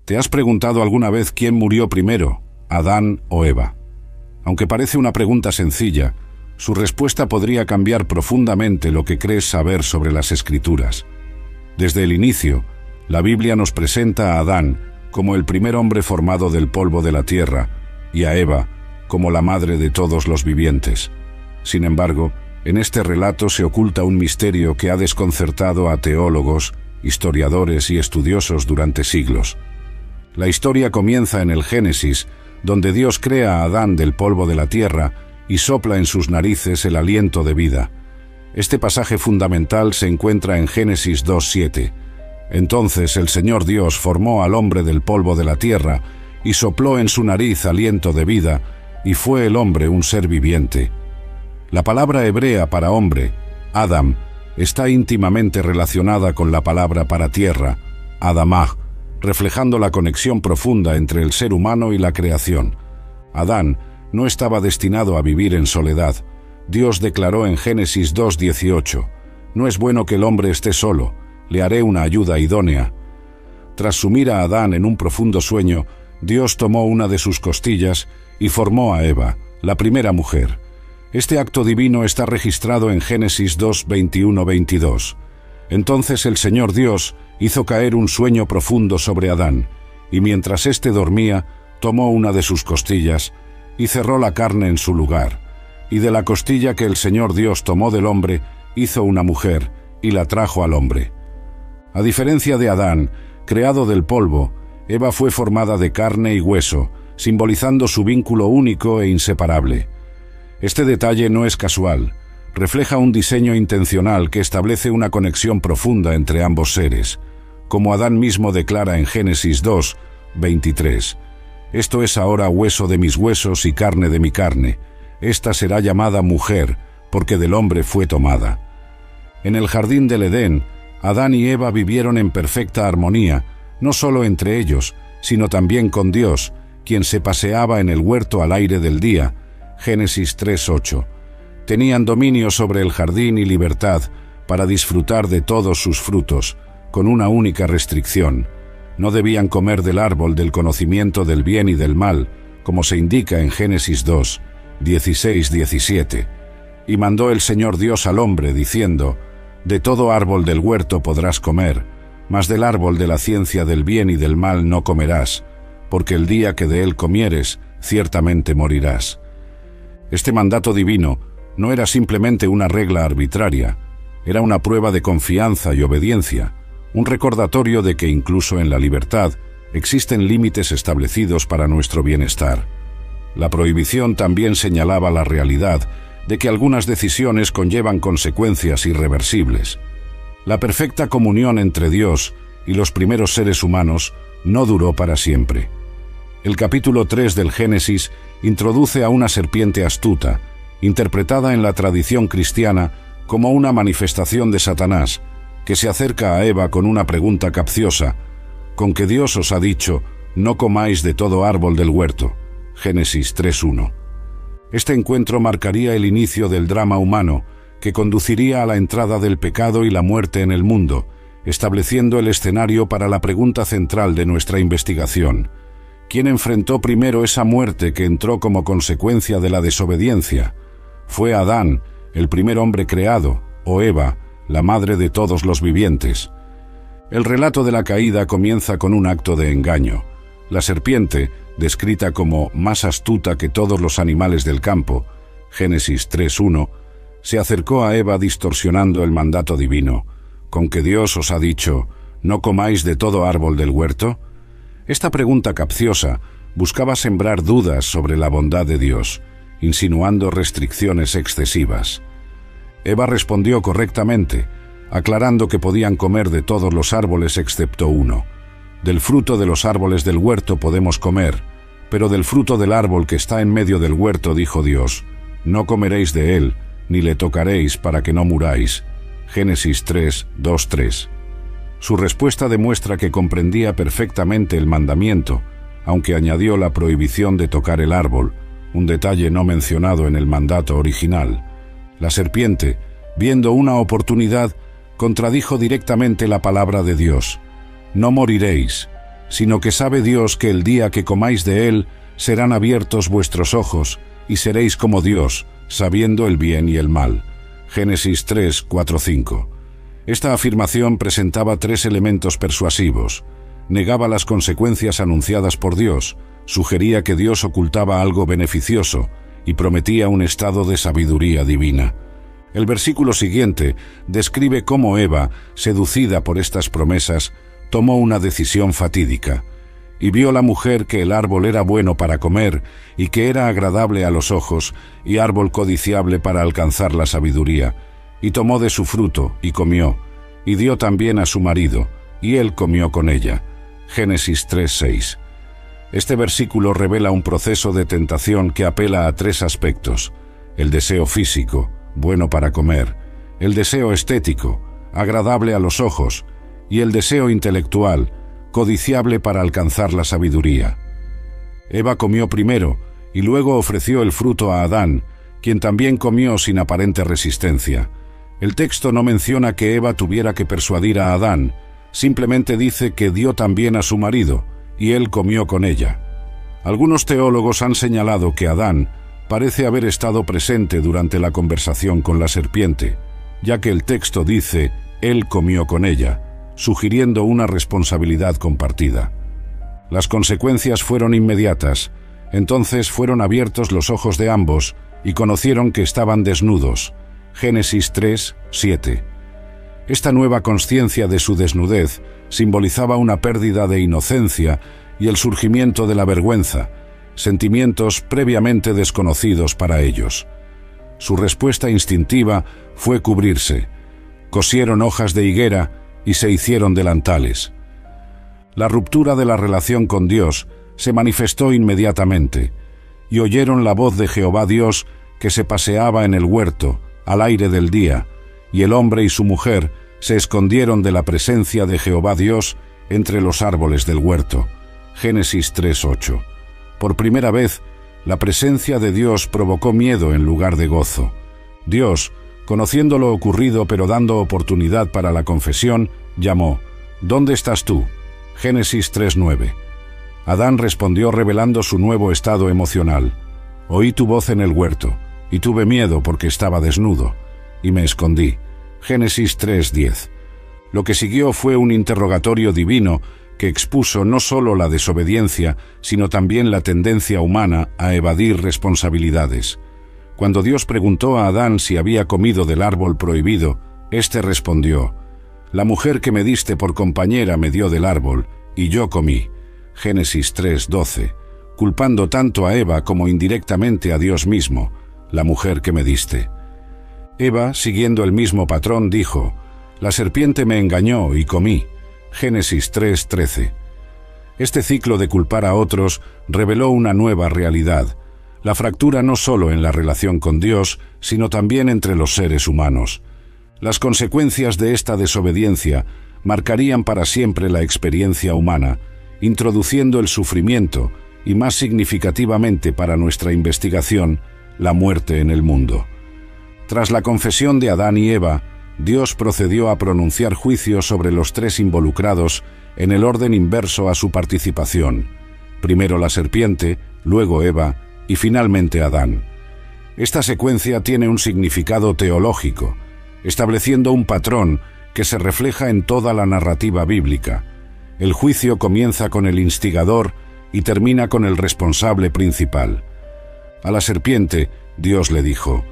¿Te has preguntado alguna vez quién murió primero, Adán o Eva? Aunque parece una pregunta sencilla, su respuesta podría cambiar profundamente lo que crees saber sobre las Escrituras. Desde el inicio, la Biblia nos presenta a Adán como el primer hombre formado del polvo de la tierra y a Eva como la madre de todos los vivientes. Sin embargo, en este relato se oculta un misterio que ha desconcertado a teólogos, historiadores y estudiosos durante siglos. La historia comienza en el Génesis, donde Dios crea a Adán del polvo de la tierra y sopla en sus narices el aliento de vida. Este pasaje fundamental se encuentra en Génesis 2:7. Entonces el Señor Dios formó al hombre del polvo de la tierra y sopló en su nariz aliento de vida, y fue el hombre un ser viviente. La palabra hebrea para hombre, Adam, está íntimamente relacionada con la palabra para tierra, Adamah, reflejando la conexión profunda entre el ser humano y la creación. Adán no estaba destinado a vivir en soledad. Dios declaró en Génesis 2:18, «No es bueno que el hombre esté solo, le haré una ayuda idónea». Tras sumir a Adán en un profundo sueño, Dios tomó una de sus costillas y formó a Eva, la primera mujer. Este acto divino está registrado en Génesis 2:21-22. Entonces el Señor Dios hizo caer un sueño profundo sobre Adán, y mientras éste dormía, tomó una de sus costillas y cerró la carne en su lugar. Y de la costilla que el Señor Dios tomó del hombre, hizo una mujer y la trajo al hombre. A diferencia de Adán, creado del polvo, Eva fue formada de carne y hueso, simbolizando su vínculo único e inseparable. Este detalle no es casual, refleja un diseño intencional que establece una conexión profunda entre ambos seres, como Adán mismo declara en Génesis 2:23. «Esto es ahora hueso de mis huesos y carne de mi carne. Esta será llamada mujer, porque del hombre fue tomada». En el jardín del Edén, Adán y Eva vivieron en perfecta armonía, no solo entre ellos, sino también con Dios, quien se paseaba en el huerto al aire del día, Génesis 3:8. Tenían dominio sobre el jardín y libertad para disfrutar de todos sus frutos, con una única restricción: no debían comer del árbol del conocimiento del bien y del mal, como se indica en Génesis 2:16-17. Y mandó el Señor Dios al hombre, diciendo: «De todo árbol del huerto podrás comer, mas del árbol de la ciencia del bien y del mal no comerás, porque el día que de él comieres, ciertamente morirás». Este mandato divino no era simplemente una regla arbitraria, era una prueba de confianza y obediencia, un recordatorio de que incluso en la libertad existen límites establecidos para nuestro bienestar. La prohibición también señalaba la realidad de que algunas decisiones conllevan consecuencias irreversibles. La perfecta comunión entre Dios y los primeros seres humanos no duró para siempre. El capítulo 3 del Génesis introduce a una serpiente astuta, interpretada en la tradición cristiana como una manifestación de Satanás, que se acerca a Eva con una pregunta capciosa: «¿Con que Dios os ha dicho, no comáis de todo árbol del huerto?» Génesis 3:1. Este encuentro marcaría el inicio del drama humano, que conduciría a la entrada del pecado y la muerte en el mundo, estableciendo el escenario para la pregunta central de nuestra investigación: ¿quién enfrentó primero esa muerte que entró como consecuencia de la desobediencia? ¿Fue Adán, el primer hombre creado, o Eva, la madre de todos los vivientes? El relato de la caída comienza con un acto de engaño. La serpiente, descrita como más astuta que todos los animales del campo, Génesis 3:1, se acercó a Eva distorsionando el mandato divino: «¿Con que Dios os ha dicho, no comáis de todo árbol del huerto?» Esta pregunta capciosa buscaba sembrar dudas sobre la bondad de Dios, insinuando restricciones excesivas. Eva respondió correctamente, aclarando que podían comer de todos los árboles excepto uno. «Del fruto de los árboles del huerto podemos comer, pero del fruto del árbol que está en medio del huerto, dijo Dios, no comeréis de él, ni le tocaréis para que no muráis». Génesis 3:2-3. Su respuesta demuestra que comprendía perfectamente el mandamiento, aunque añadió la prohibición de tocar el árbol, un detalle no mencionado en el mandato original. La serpiente, viendo una oportunidad, contradijo directamente la palabra de Dios: «No moriréis». sino que sabe Dios que el día que comáis de él serán abiertos vuestros ojos, y seréis como Dios, sabiendo el bien y el mal. Génesis 3, 4, 5. Esta afirmación presentaba tres elementos persuasivos. Negaba las consecuencias anunciadas por Dios, sugería que Dios ocultaba algo beneficioso y prometía un estado de sabiduría divina. El versículo siguiente describe cómo Eva, seducida por estas promesas, tomó una decisión fatídica. Y vio la mujer que el árbol era bueno para comer, y que era agradable a los ojos, y árbol codiciable para alcanzar la sabiduría. Y tomó de su fruto, y comió, y dio también a su marido, y él comió con ella. Génesis 3:6. Este versículo revela un proceso de tentación que apela a tres aspectos: el deseo físico, bueno para comer; el deseo estético, agradable a los ojos; y el deseo intelectual, codiciable para alcanzar la sabiduría. Eva comió primero, y luego ofreció el fruto a Adán, quien también comió sin aparente resistencia. El texto no menciona que Eva tuviera que persuadir a Adán, simplemente dice que dio también a su marido, y él comió con ella. Algunos teólogos han señalado que Adán parece haber estado presente durante la conversación con la serpiente, ya que el texto dice, él comió con ella, sugiriendo una responsabilidad compartida. Las consecuencias fueron inmediatas. Entonces fueron abiertos los ojos de ambos y conocieron que estaban desnudos. Génesis 3, 7. Esta nueva consciencia de su desnudez simbolizaba una pérdida de inocencia y el surgimiento de la vergüenza, sentimientos previamente desconocidos para ellos. Su respuesta instintiva fue cubrirse. Cosieron hojas de higuera y se hicieron delantales. La ruptura de la relación con Dios se manifestó inmediatamente, y oyeron la voz de Jehová Dios que se paseaba en el huerto, al aire del día, y el hombre y su mujer se escondieron de la presencia de Jehová Dios entre los árboles del huerto. Génesis 3:8. Por primera vez, la presencia de Dios provocó miedo en lugar de gozo. Dios, conociendo lo ocurrido pero dando oportunidad para la confesión, llamó, ¿dónde estás tú? Génesis 3:9. Adán respondió revelando su nuevo estado emocional. Oí tu voz en el huerto, y tuve miedo porque estaba desnudo, y me escondí. Génesis 3:10. Lo que siguió fue un interrogatorio divino que expuso no solo la desobediencia, sino también la tendencia humana a evadir responsabilidades. Cuando Dios preguntó a Adán si había comido del árbol prohibido, éste respondió, la mujer que me diste por compañera me dio del árbol, y yo comí. Génesis 3:12, culpando tanto a Eva como indirectamente a Dios mismo, la mujer que me diste. Eva, siguiendo el mismo patrón, dijo, la serpiente me engañó y comí. Génesis 3:13. Este ciclo de culpar a otros reveló una nueva realidad, la fractura no solo en la relación con Dios, sino también entre los seres humanos. Las consecuencias de esta desobediencia marcarían para siempre la experiencia humana, introduciendo el sufrimiento y, más significativamente para nuestra investigación, la muerte en el mundo. Tras la confesión de Adán y Eva, Dios procedió a pronunciar juicio sobre los tres involucrados en el orden inverso a su participación. Primero la serpiente, luego Eva y finalmente Adán. Esta secuencia tiene un significado teológico, estableciendo un patrón que se refleja en toda la narrativa bíblica. El juicio comienza con el instigador y termina con el responsable principal. A la serpiente, Dios le dijo,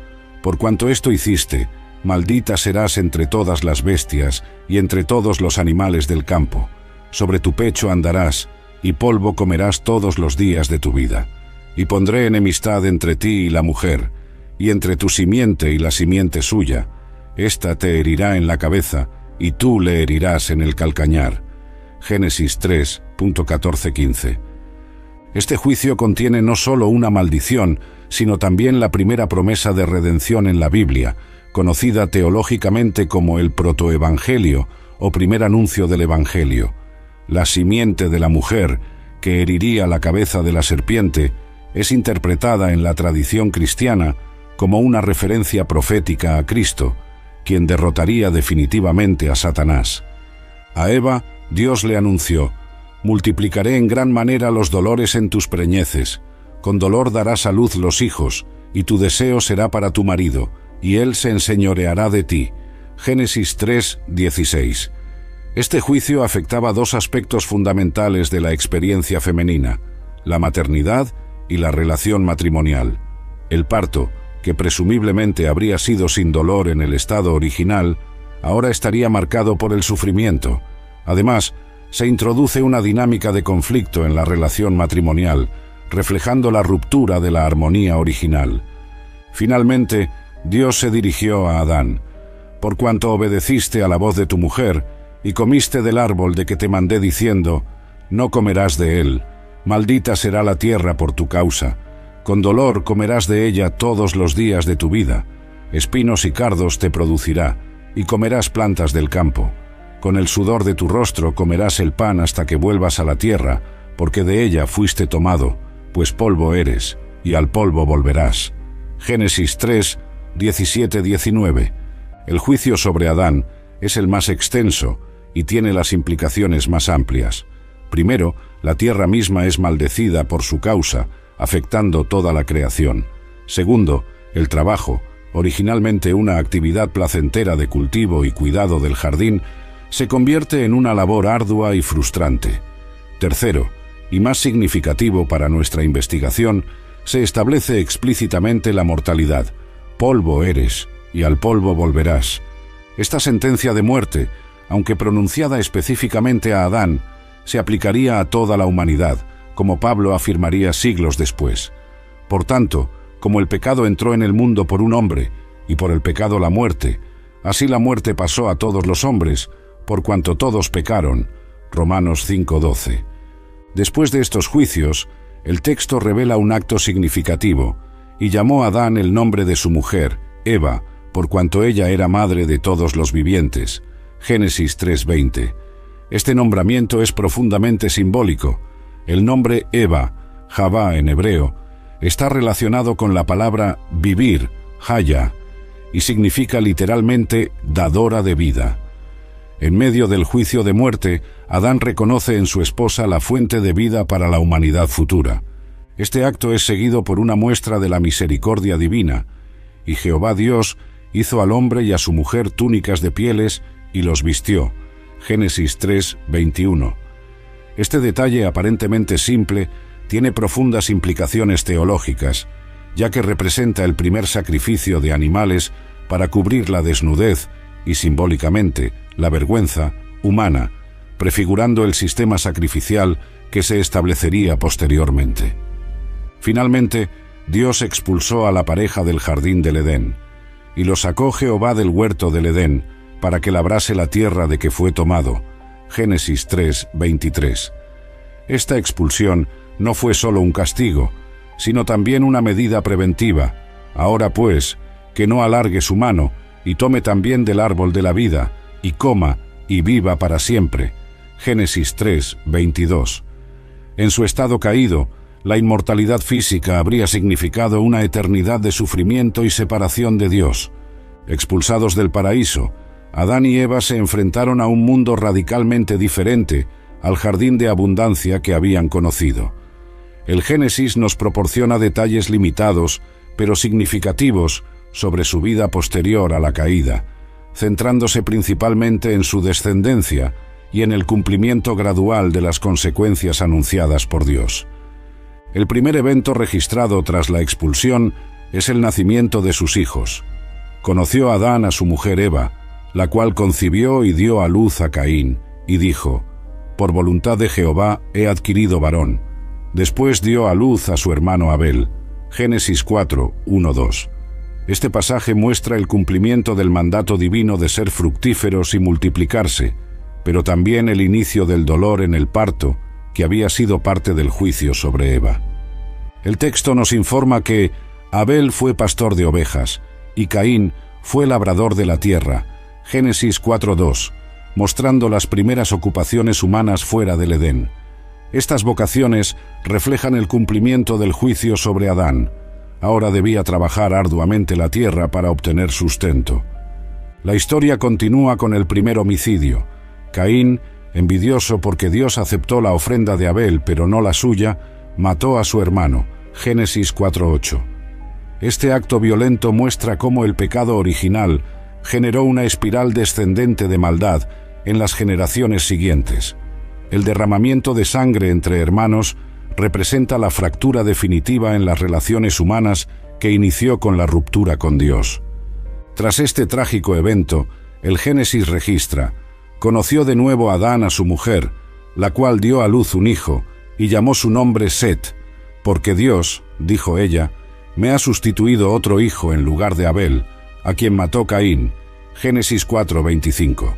«Por cuanto esto hiciste, maldita serás entre todas las bestias y entre todos los animales del campo. Sobre tu pecho andarás, y polvo comerás todos los días de tu vida. Y pondré enemistad entre ti y la mujer, y entre tu simiente y la simiente suya. Ésta te herirá en la cabeza, y tú le herirás en el calcañar». Génesis 3:14-15. Este juicio contiene no solo una maldición, sino también la primera promesa de redención en la Biblia, conocida teológicamente como el protoevangelio o primer anuncio del Evangelio. La simiente de la mujer, que heriría la cabeza de la serpiente, es interpretada en la tradición cristiana como una referencia profética a Cristo, quien derrotaría definitivamente a Satanás. A Eva, Dios le anunció, multiplicaré en gran manera los dolores en tus preñeces. Con dolor darás a luz los hijos, y tu deseo será para tu marido, y él se enseñoreará de ti. Génesis 3:16. Este juicio afectaba dos aspectos fundamentales de la experiencia femenina: la maternidad y la relación matrimonial. El parto, que presumiblemente habría sido sin dolor en el estado original, ahora estaría marcado por el sufrimiento. Además, se introduce una dinámica de conflicto en la relación matrimonial, reflejando la ruptura de la armonía original. Finalmente, Dios se dirigió a Adán: por cuanto obedeciste a la voz de tu mujer, y comiste del árbol de que te mandé diciendo, no comerás de él, maldita será la tierra por tu causa, con dolor comerás de ella todos los días de tu vida, espinos y cardos te producirá, y comerás plantas del campo. Con el sudor de tu rostro comerás el pan hasta que vuelvas a la tierra, porque de ella fuiste tomado, pues polvo eres, y al polvo volverás. Génesis 3:17-19. El juicio sobre Adán es el más extenso y tiene las implicaciones más amplias. Primero, la tierra misma es maldecida por su causa, afectando toda la creación. Segundo, el trabajo, originalmente una actividad placentera de cultivo y cuidado del jardín, se convierte en una labor ardua y frustrante. Tercero, y más significativo para nuestra investigación, se establece explícitamente la mortalidad. Polvo eres, y al polvo volverás. Esta sentencia de muerte, aunque pronunciada específicamente a Adán, se aplicaría a toda la humanidad, como Pablo afirmaría siglos después. Por tanto, como el pecado entró en el mundo por un hombre, y por el pecado la muerte, así la muerte pasó a todos los hombres, por cuanto todos pecaron. Romanos 5:12. Después de estos juicios, el texto revela un acto significativo, y llamó a Adán el nombre de su mujer, Eva, por cuanto ella era madre de todos los vivientes. Génesis 3:20. Este nombramiento es profundamente simbólico. El nombre Eva, Javá en hebreo, está relacionado con la palabra vivir, Haya, y significa literalmente dadora de vida. En medio del juicio de muerte, Adán reconoce en su esposa la fuente de vida para la humanidad futura. Este acto es seguido por una muestra de la misericordia divina, y Jehová Dios hizo al hombre y a su mujer túnicas de pieles y los vistió. Génesis 3:21. Este detalle aparentemente simple tiene profundas implicaciones teológicas, ya que representa el primer sacrificio de animales para cubrir la desnudez y, simbólicamente, la vergüenza humana, prefigurando el sistema sacrificial que se establecería posteriormente. Finalmente, Dios expulsó a la pareja del jardín del Edén, y lo sacó Jehová del huerto del Edén, para que labrase la tierra de que fue tomado. Génesis 3:23. Esta expulsión no fue solo un castigo, sino también una medida preventiva. Ahora pues, que no alargue su mano, y tome también del árbol de la vida, y coma, y viva para siempre. Génesis 3:22. En su estado caído, la inmortalidad física habría significado una eternidad de sufrimiento y separación de Dios. Expulsados del paraíso, Adán y Eva se enfrentaron a un mundo radicalmente diferente al jardín de abundancia que habían conocido. El Génesis nos proporciona detalles limitados, pero significativos, sobre su vida posterior a la caída, centrándose principalmente en su descendencia y en el cumplimiento gradual de las consecuencias anunciadas por Dios. El primer evento registrado tras la expulsión es el nacimiento de sus hijos. Conoció Adán a su mujer Eva, la cual concibió y dio a luz a Caín, y dijo: «Por voluntad de Jehová he adquirido varón». Después dio a luz a su hermano Abel. Génesis 4:1-2. Este pasaje muestra el cumplimiento del mandato divino de ser fructíferos y multiplicarse, pero también el inicio del dolor en el parto, que había sido parte del juicio sobre Eva. El texto nos informa que Abel fue pastor de ovejas y Caín fue labrador de la tierra. Génesis 4:2, mostrando las primeras ocupaciones humanas fuera del Edén. Estas vocaciones reflejan el cumplimiento del juicio sobre Adán. Ahora debía trabajar arduamente la tierra para obtener sustento. La historia continúa con el primer homicidio. Caín envidioso porque Dios aceptó la ofrenda de Abel pero no la suya, mató a su hermano. Génesis 4:8. Este acto violento muestra cómo el pecado original generó una espiral descendente de maldad en las generaciones siguientes. El derramamiento de sangre entre hermanos representa la fractura definitiva en las relaciones humanas que inició con la ruptura con Dios. Tras este trágico evento, el Génesis registra: conoció de nuevo Adán a su mujer, la cual dio a luz un hijo, y llamó su nombre Set, porque Dios, dijo ella, me ha sustituido otro hijo en lugar de Abel, a quien mató Caín. Génesis 4:25.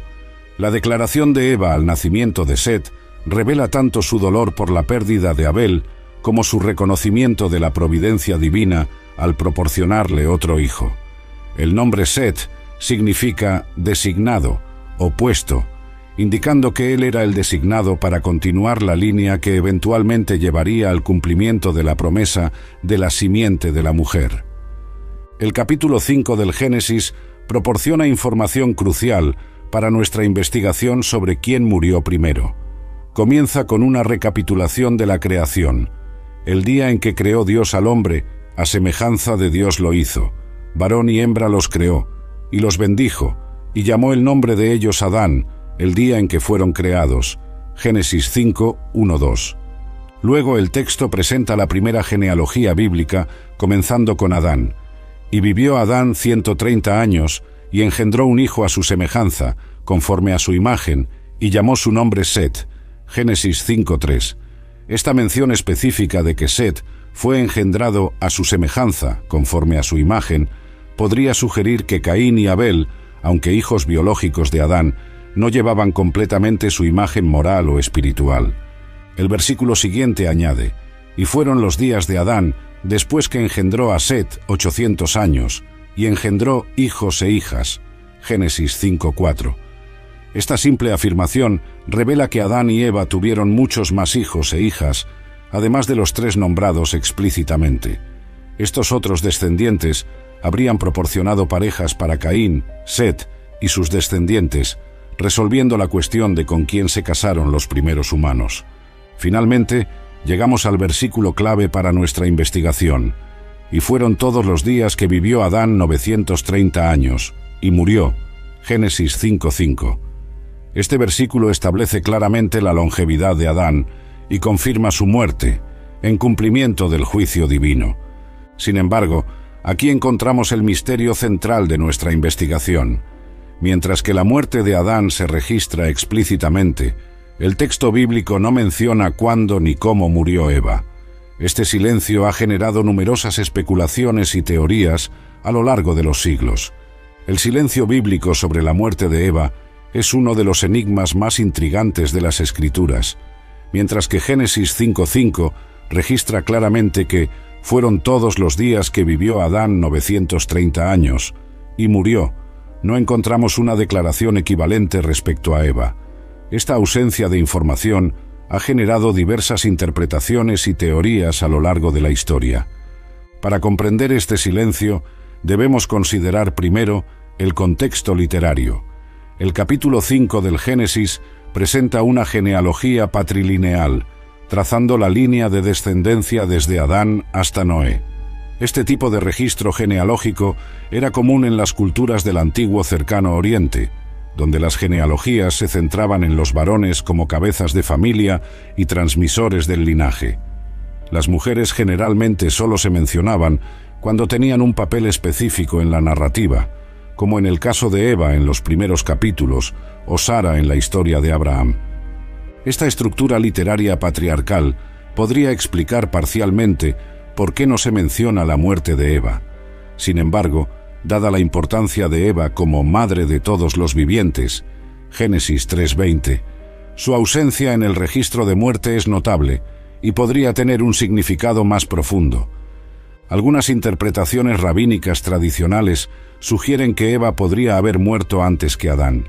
La declaración de Eva al nacimiento de Set revela tanto su dolor por la pérdida de Abel como su reconocimiento de la providencia divina al proporcionarle otro hijo. El nombre Set significa designado, opuesto, indicando que él era el designado para continuar la línea que eventualmente llevaría al cumplimiento de la promesa de la simiente de la mujer. El capítulo 5 del Génesis proporciona información crucial para nuestra investigación sobre quién murió primero. Comienza con una recapitulación de la creación. El día en que creó Dios al hombre, a semejanza de Dios lo hizo. Varón y hembra los creó, y los bendijo, y llamó el nombre de ellos Adán, el día en que fueron creados. Génesis 5:1-2. Luego el texto presenta la primera genealogía bíblica, comenzando con Adán. Y vivió Adán 130 años, y engendró un hijo a su semejanza, conforme a su imagen, y llamó su nombre Set. Génesis 5:3. Esta mención específica de que Set fue engendrado a su semejanza, conforme a su imagen, podría sugerir que Caín y Abel, aunque hijos biológicos de Adán, no llevaban completamente su imagen moral o espiritual. El versículo siguiente añade: y fueron los días de Adán, después que engendró a Set 800 años, y engendró hijos e hijas. Génesis 5:4. Esta simple afirmación revela que Adán y Eva tuvieron muchos más hijos e hijas, además de los 3 nombrados explícitamente. Estos otros descendientes habrían proporcionado parejas para Caín, Set y sus descendientes, resolviendo la cuestión de con quién se casaron los primeros humanos. Finalmente, llegamos al versículo clave para nuestra investigación. Y fueron todos los días que vivió Adán 930 años, y murió. Génesis 5:5. Este versículo establece claramente la longevidad de Adán y confirma su muerte, en cumplimiento del juicio divino. Sin embargo, aquí encontramos el misterio central de nuestra investigación. Mientras que la muerte de Adán se registra explícitamente, el texto bíblico no menciona cuándo ni cómo murió Eva. Este silencio ha generado numerosas especulaciones y teorías a lo largo de los siglos. El silencio bíblico sobre la muerte de Eva es uno de los enigmas más intrigantes de las Escrituras, mientras que Génesis 5:5 registra claramente que fueron todos los días que vivió Adán 930 años, y murió. No encontramos una declaración equivalente respecto a Eva. Esta ausencia de información ha generado diversas interpretaciones y teorías a lo largo de la historia. Para comprender este silencio, debemos considerar primero el contexto literario. El capítulo 5 del Génesis presenta una genealogía patrilineal, trazando la línea de descendencia desde Adán hasta Noé. Este tipo de registro genealógico era común en las culturas del antiguo Cercano Oriente, donde las genealogías se centraban en los varones como cabezas de familia y transmisores del linaje. Las mujeres generalmente solo se mencionaban cuando tenían un papel específico en la narrativa, como en el caso de Eva en los primeros capítulos o Sara en la historia de Abraham. Esta estructura literaria patriarcal podría explicar parcialmente por qué no se menciona la muerte de Eva. Sin embargo, dada la importancia de Eva como madre de todos los vivientes, Génesis 3:20, su ausencia en el registro de muerte es notable y podría tener un significado más profundo. Algunas interpretaciones rabínicas tradicionales sugieren que Eva podría haber muerto antes que Adán.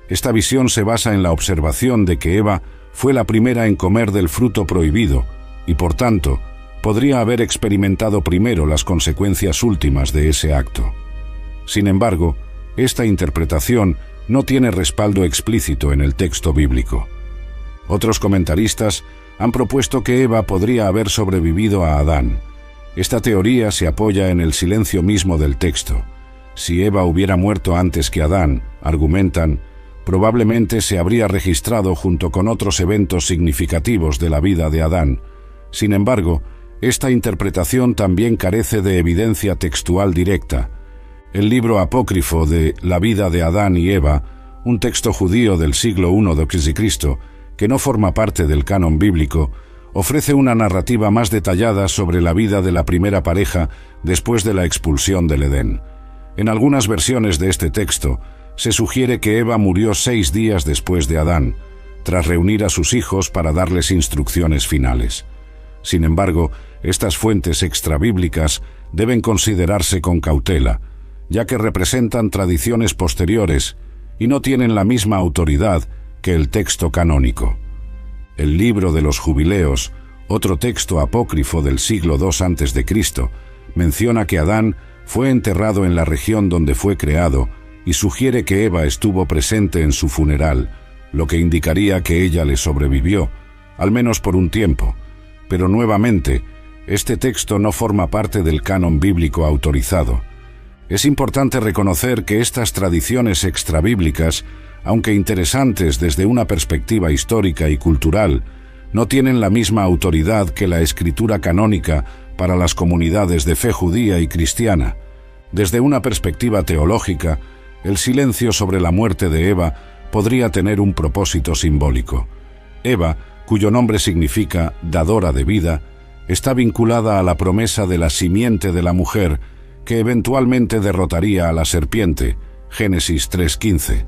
Esta visión se basa en la observación de que Eva fue la primera en comer del fruto prohibido y, por tanto, podría haber experimentado primero las consecuencias últimas de ese acto. Sin embargo, esta interpretación no tiene respaldo explícito en el texto bíblico. Otros comentaristas han propuesto que Eva podría haber sobrevivido a Adán. Esta teoría se apoya en el silencio mismo del texto. Si Eva hubiera muerto antes que Adán, argumentan, probablemente se habría registrado junto con otros eventos significativos de la vida de Adán. Sin embargo, esta interpretación también carece de evidencia textual directa. El libro apócrifo de La vida de Adán y Eva, un texto judío del siglo I d.C., que no forma parte del canon bíblico, ofrece una narrativa más detallada sobre la vida de la primera pareja después de la expulsión del Edén. En algunas versiones de este texto, se sugiere que Eva murió 6 días después de Adán, tras reunir a sus hijos para darles instrucciones finales. Sin embargo, estas fuentes extrabíblicas deben considerarse con cautela, ya que representan tradiciones posteriores y no tienen la misma autoridad que el texto canónico. El libro de los Jubileos, otro texto apócrifo del siglo II a.C., menciona que Adán fue enterrado en la región donde fue creado y sugiere que Eva estuvo presente en su funeral, lo que indicaría que ella le sobrevivió, al menos por un tiempo. Pero nuevamente, este texto no forma parte del canon bíblico autorizado. Es importante reconocer que estas tradiciones extrabíblicas, aunque interesantes desde una perspectiva histórica y cultural, no tienen la misma autoridad que la escritura canónica para las comunidades de fe judía y cristiana. Desde una perspectiva teológica, el silencio sobre la muerte de Eva podría tener un propósito simbólico. Eva, cuyo nombre significa dadora de vida, está vinculada a la promesa de la simiente de la mujer, que eventualmente derrotaría a la serpiente, Génesis 3:15.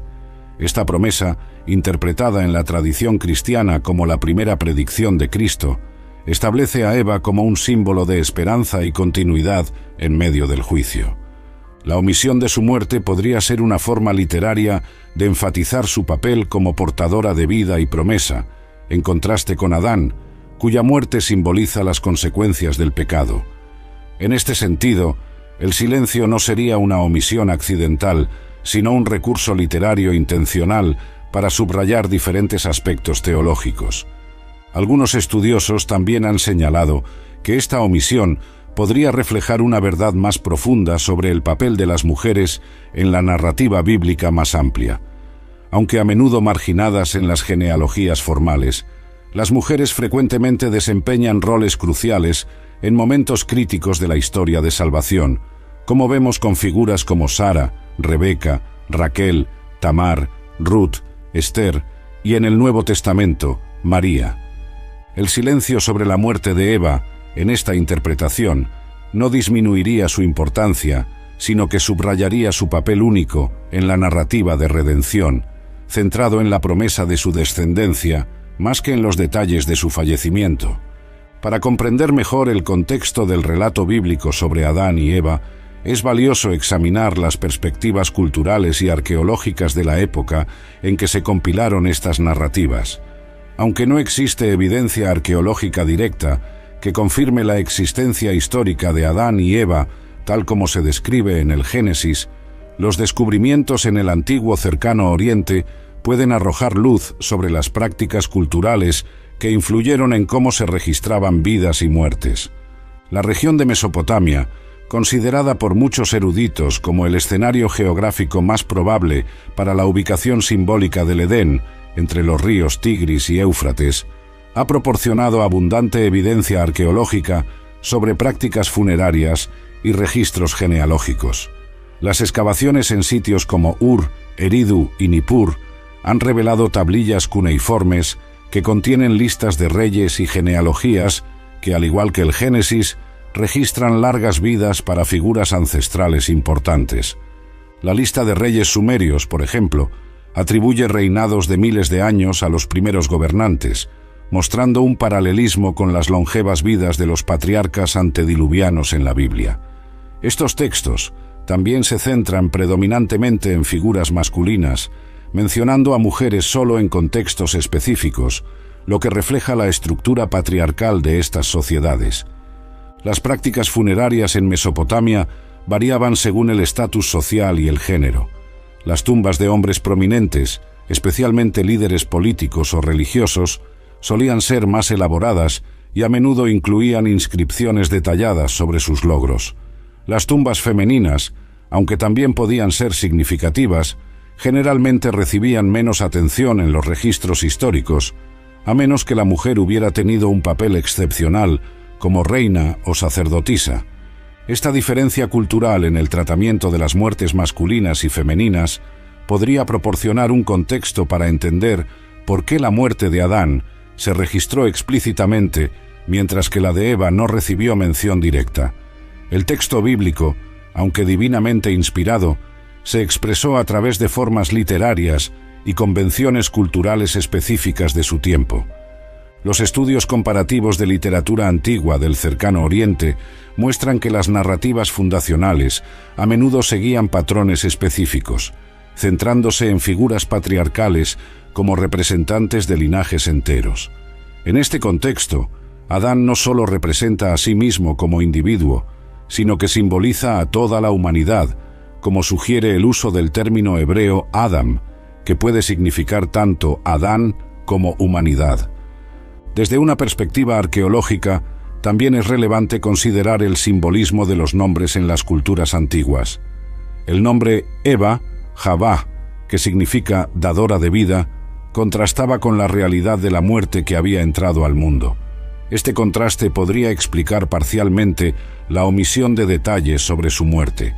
Esta promesa, interpretada en la tradición cristiana como la primera predicción de Cristo, establece a Eva como un símbolo de esperanza y continuidad en medio del juicio. La omisión de su muerte podría ser una forma literaria de enfatizar su papel como portadora de vida y promesa, en contraste con Adán, cuya muerte simboliza las consecuencias del pecado. En este sentido, el silencio no sería una omisión accidental, sino un recurso literario intencional para subrayar diferentes aspectos teológicos. Algunos estudiosos también han señalado que esta omisión podría reflejar una verdad más profunda sobre el papel de las mujeres en la narrativa bíblica más amplia. Aunque a menudo marginadas en las genealogías formales, las mujeres frecuentemente desempeñan roles cruciales en momentos críticos de la historia de salvación, como vemos con figuras como Sara, Rebeca, Raquel, Tamar, Ruth, Esther y en el Nuevo Testamento, María. El silencio sobre la muerte de Eva, en esta interpretación, no disminuiría su importancia, sino que subrayaría su papel único en la narrativa de redención, centrado en la promesa de su descendencia, más que en los detalles de su fallecimiento. Para comprender mejor el contexto del relato bíblico sobre Adán y Eva, es valioso examinar las perspectivas culturales y arqueológicas de la época en que se compilaron estas narrativas. Aunque no existe evidencia arqueológica directa que confirme la existencia histórica de Adán y Eva, tal como se describe en el Génesis, los descubrimientos en el antiguo Cercano Oriente pueden arrojar luz sobre las prácticas culturales que influyeron en cómo se registraban vidas y muertes. La región de Mesopotamia, considerada por muchos eruditos como el escenario geográfico más probable para la ubicación simbólica del Edén, entre los ríos Tigris y Éufrates, ha proporcionado abundante evidencia arqueológica sobre prácticas funerarias y registros genealógicos. Las excavaciones en sitios como Ur, Eridu y Nippur han revelado tablillas cuneiformes que contienen listas de reyes y genealogías que, al igual que el Génesis, registran largas vidas para figuras ancestrales importantes. La lista de reyes sumerios, por ejemplo, atribuye reinados de miles de años a los primeros gobernantes, mostrando un paralelismo con las longevas vidas de los patriarcas antediluvianos en la Biblia. Estos textos también se centran predominantemente en figuras masculinas, mencionando a mujeres solo en contextos específicos, lo que refleja la estructura patriarcal de estas sociedades. Las prácticas funerarias en Mesopotamia variaban según el estatus social y el género. Las tumbas de hombres prominentes, especialmente líderes políticos o religiosos, solían ser más elaboradas y a menudo incluían inscripciones detalladas sobre sus logros. Las tumbas femeninas, aunque también podían ser significativas, generalmente recibían menos atención en los registros históricos, a menos que la mujer hubiera tenido un papel excepcional como reina o sacerdotisa. Esta diferencia cultural en el tratamiento de las muertes masculinas y femeninas podría proporcionar un contexto para entender por qué la muerte de Adán se registró explícitamente, mientras que la de Eva no recibió mención directa. El texto bíblico, aunque divinamente inspirado, se expresó a través de formas literarias y convenciones culturales específicas de su tiempo. Los estudios comparativos de literatura antigua del Cercano Oriente muestran que las narrativas fundacionales a menudo seguían patrones específicos, centrándose en figuras patriarcales como representantes de linajes enteros. En este contexto, Adán no solo representa a sí mismo como individuo, sino que simboliza a toda la humanidad, como sugiere el uso del término hebreo Adam, que puede significar tanto Adán como humanidad. Desde una perspectiva arqueológica, también es relevante considerar el simbolismo de los nombres en las culturas antiguas. El nombre Eva, Javá, que significa dadora de vida, contrastaba con la realidad de la muerte que había entrado al mundo. Este contraste podría explicar parcialmente la omisión de detalles sobre su muerte.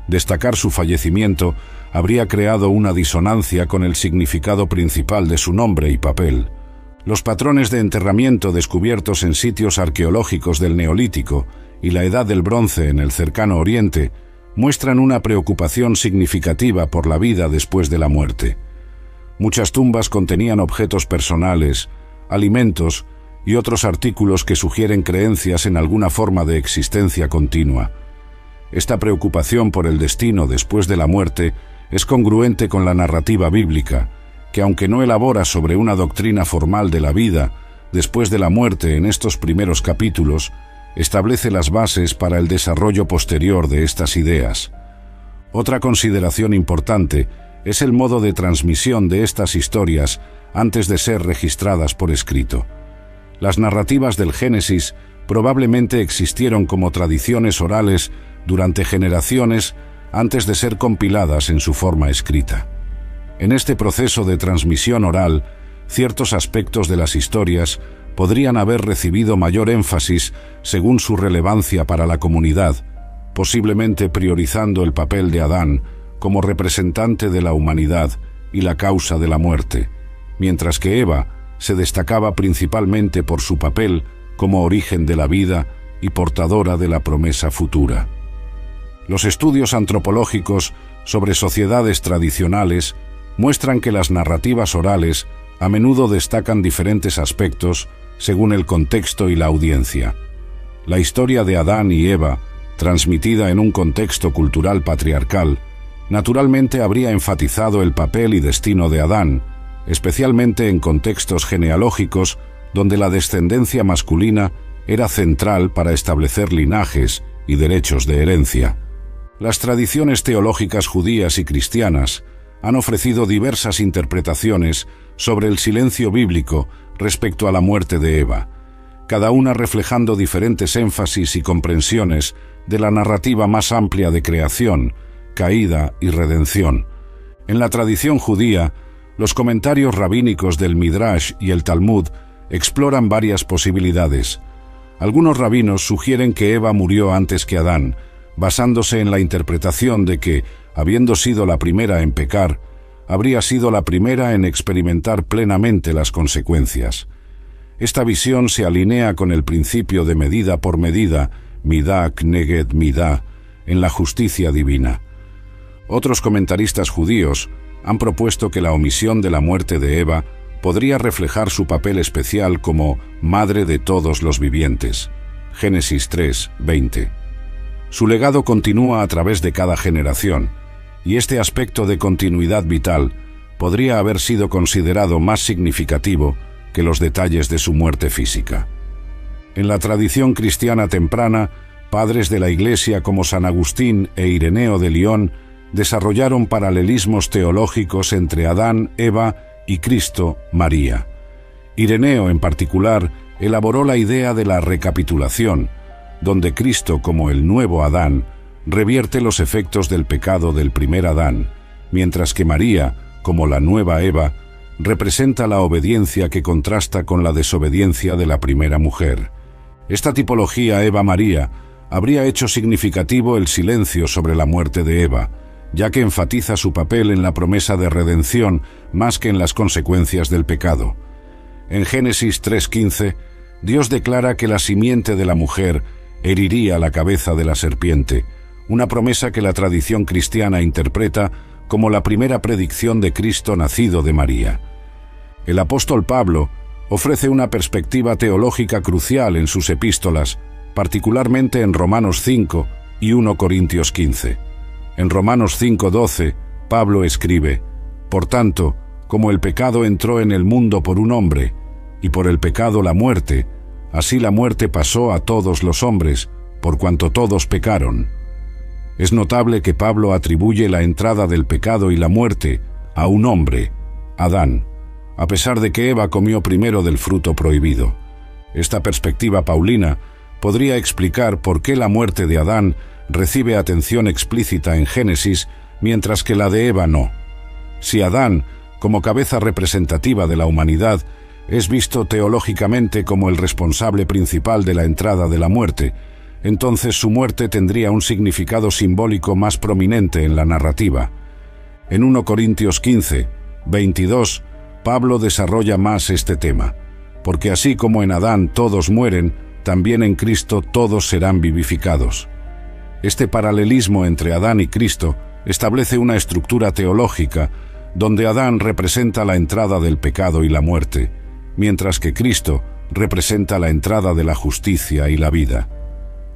Destacar su fallecimiento habría creado una disonancia con el significado principal de su nombre y papel. Los patrones de enterramiento descubiertos en sitios arqueológicos del Neolítico y la Edad del Bronce en el Cercano Oriente muestran una preocupación significativa por la vida después de la muerte. Muchas tumbas contenían objetos personales, alimentos y otros artículos que sugieren creencias en alguna forma de existencia continua. Esta preocupación por el destino después de la muerte es congruente con la narrativa bíblica, que aunque no elabora sobre una doctrina formal de la vida después de la muerte en estos primeros capítulos, establece las bases para el desarrollo posterior de estas ideas. Otra consideración importante es el modo de transmisión de estas historias antes de ser registradas por escrito. Las narrativas del Génesis probablemente existieron como tradiciones orales durante generaciones antes de ser compiladas en su forma escrita. En este proceso de transmisión oral, ciertos aspectos de las historias podrían haber recibido mayor énfasis según su relevancia para la comunidad, posiblemente priorizando el papel de Adán como representante de la humanidad y la causa de la muerte, mientras que Eva se destacaba principalmente por su papel como origen de la vida y portadora de la promesa futura. Los estudios antropológicos sobre sociedades tradicionales muestran que las narrativas orales a menudo destacan diferentes aspectos según el contexto y la audiencia. La historia de Adán y Eva, transmitida en un contexto cultural patriarcal, naturalmente habría enfatizado el papel y destino de Adán, especialmente en contextos genealógicos donde la descendencia masculina era central para establecer linajes y derechos de herencia. Las tradiciones teológicas judías y cristianas han ofrecido diversas interpretaciones sobre el silencio bíblico respecto a la muerte de Eva, cada una reflejando diferentes énfasis y comprensiones de la narrativa más amplia de creación, caída y redención. En la tradición judía, los comentarios rabínicos del Midrash y el Talmud exploran varias posibilidades. Algunos rabinos sugieren que Eva murió antes que Adán, basándose en la interpretación de que, habiendo sido la primera en pecar, habría sido la primera en experimentar plenamente las consecuencias. Esta visión se alinea con el principio de medida por medida, midá kneged midá, en la justicia divina. Otros comentaristas judíos han propuesto que la omisión de la muerte de Eva podría reflejar su papel especial como madre de todos los vivientes. Génesis 3:20. Su legado continúa a través de cada generación, y este aspecto de continuidad vital podría haber sido considerado más significativo que los detalles de su muerte física. En la tradición cristiana temprana, padres de la Iglesia como San Agustín e Ireneo de León desarrollaron paralelismos teológicos entre Adán, Eva y Cristo, María. Ireneo, en particular, elaboró la idea de la recapitulación, donde Cristo, como el nuevo Adán, revierte los efectos del pecado del primer Adán, mientras que María, como la nueva Eva, representa la obediencia que contrasta con la desobediencia de la primera mujer. Esta tipología Eva-María habría hecho significativo el silencio sobre la muerte de Eva, ya que enfatiza su papel en la promesa de redención más que en las consecuencias del pecado. En Génesis 3:15, Dios declara que la simiente de la mujer heriría la cabeza de la serpiente, una promesa que la tradición cristiana interpreta como la primera predicción de Cristo nacido de María. El apóstol Pablo ofrece una perspectiva teológica crucial en sus epístolas, particularmente en Romanos 5 y 1 Corintios 15. En Romanos 5:12, Pablo escribe: «Por tanto, como el pecado entró en el mundo por un hombre, y por el pecado la muerte, así la muerte pasó a todos los hombres, por cuanto todos pecaron». Es notable que Pablo atribuye la entrada del pecado y la muerte a un hombre, Adán, a pesar de que Eva comió primero del fruto prohibido. Esta perspectiva paulina podría explicar por qué la muerte de Adán recibe atención explícita en Génesis, mientras que la de Eva no. Si Adán, como cabeza representativa de la humanidad, es visto teológicamente como el responsable principal de la entrada de la muerte, entonces su muerte tendría un significado simbólico más prominente en la narrativa. En 1 Corintios 15, 22, Pablo desarrolla más este tema, porque así como en Adán todos mueren, también en Cristo todos serán vivificados. Este paralelismo entre Adán y Cristo establece una estructura teológica donde Adán representa la entrada del pecado y la muerte, mientras que Cristo representa la entrada de la justicia y la vida.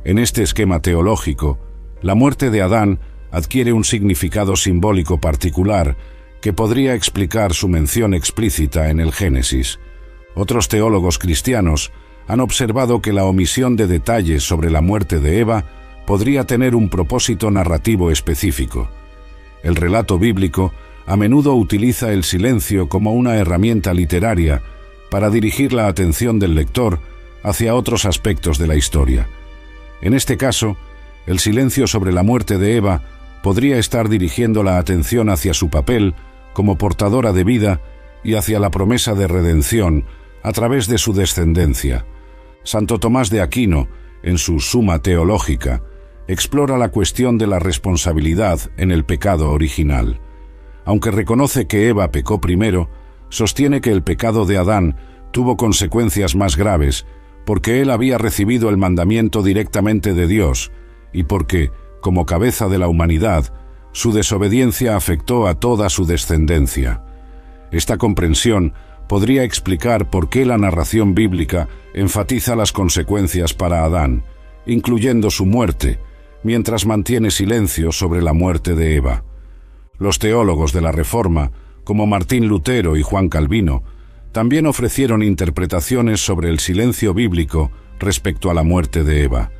En este esquema teológico, la muerte de Adán adquiere un significado simbólico particular que podría explicar su mención explícita en el Génesis. Otros teólogos cristianos han observado que la omisión de detalles sobre la muerte de Eva podría tener un propósito narrativo específico. El relato bíblico a menudo utiliza el silencio como una herramienta literaria para dirigir la atención del lector hacia otros aspectos de la historia. En este caso, el silencio sobre la muerte de Eva podría estar dirigiendo la atención hacia su papel como portadora de vida y hacia la promesa de redención a través de su descendencia. Santo Tomás de Aquino, en su Suma Teológica, explora la cuestión de la responsabilidad en el pecado original. Aunque reconoce que Eva pecó primero, sostiene que el pecado de Adán tuvo consecuencias más graves porque él había recibido el mandamiento directamente de Dios y porque, como cabeza de la humanidad, su desobediencia afectó a toda su descendencia. Esta comprensión podría explicar por qué la narración bíblica enfatiza las consecuencias para Adán, incluyendo su muerte, mientras mantiene silencio sobre la muerte de Eva. Los teólogos de la Reforma, como Martín Lutero y Juan Calvino, también ofrecieron interpretaciones sobre el silencio bíblico respecto a la muerte de Eva.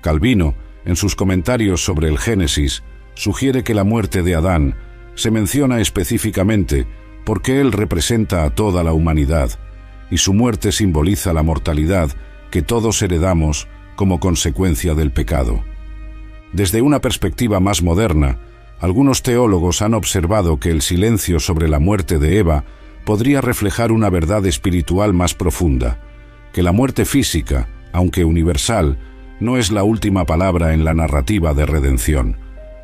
Calvino, en sus comentarios sobre el Génesis, sugiere que la muerte de Adán se menciona específicamente porque él representa a toda la humanidad, y su muerte simboliza la mortalidad que todos heredamos como consecuencia del pecado. Desde una perspectiva más moderna, algunos teólogos han observado que el silencio sobre la muerte de Eva podría reflejar una verdad espiritual más profunda, que la muerte física, aunque universal, no es la última palabra en la narrativa de redención.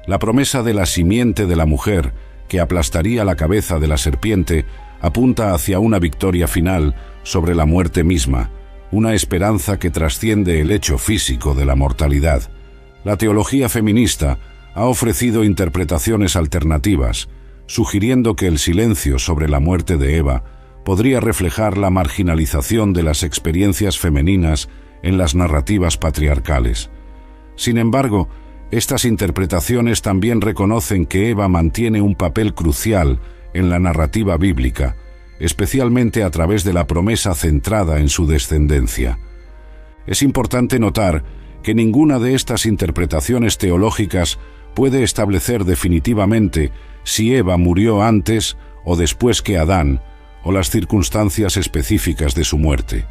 La promesa de la simiente de la mujer, que aplastaría la cabeza de la serpiente, apunta hacia una victoria final sobre la muerte misma, una esperanza que trasciende el hecho físico de la mortalidad. La teología feminista ha ofrecido interpretaciones alternativas, sugiriendo que el silencio sobre la muerte de Eva podría reflejar la marginalización de las experiencias femeninas en las narrativas patriarcales. Sin embargo, estas interpretaciones también reconocen que Eva mantiene un papel crucial en la narrativa bíblica, especialmente a través de la promesa centrada en su descendencia. Es importante notar que ninguna de estas interpretaciones teológicas puede establecer definitivamente si Eva murió antes o después que Adán, o las circunstancias específicas de su muerte.